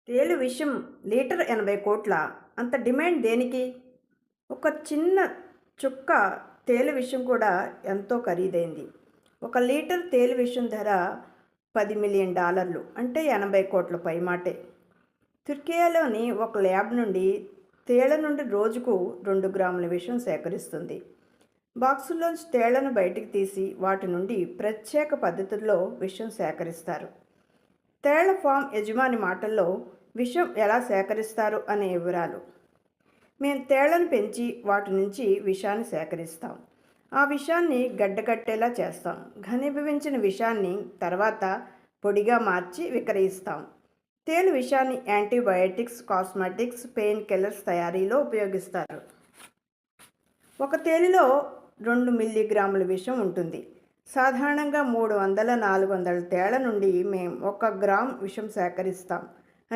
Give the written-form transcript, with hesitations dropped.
తేలు విషం లీటర్ 80 కోట్ల. అంత డిమాండ్ దేనికి? ఒక చిన్న చుక్క తేలు విషం కూడా ఎంతో ఖరీదైంది. ఒక లీటర్ తేలు విషం ధర $10 మిలియన్, అంటే 80 కోట్ల పైమాటే. తుర్కియాలోని ఒక ల్యాబ్ నుండి తేళ్ల నుండి రోజుకు 2 గ్రాముల విషం సేకరిస్తుంది. బాక్సుల్లోంచి తేళ్లను బయటికి తీసి వాటి నుండి ప్రత్యేక పద్ధతుల్లో విషం సేకరిస్తారు. తేళ్ల ఫామ్ యజమాని మాటల్లో విషం ఎలా సేకరిస్తారు అనే వివరాలు. మేము తేళ్లను పెంచి వాటి నుంచి విషాన్ని సేకరిస్తాం. ఆ విషాన్ని గడ్డకట్టేలా చేస్తాం. ఘనీభవించిన విషాన్ని తర్వాత పొడిగా మార్చి విక్రయిస్తాం. తేలు విషాన్ని యాంటీబయాటిక్స్, కాస్మెటిక్స్, పెయిన్ కిల్లర్స్ తయారీలో ఉపయోగిస్తారు. ఒక తేలిలో 2 మిల్లీగ్రాముల విషం ఉంటుంది. సాధారణంగా 300-400 తేళ్ల నుండి మేము 1 గ్రామ్ విషం సేకరిస్తాం.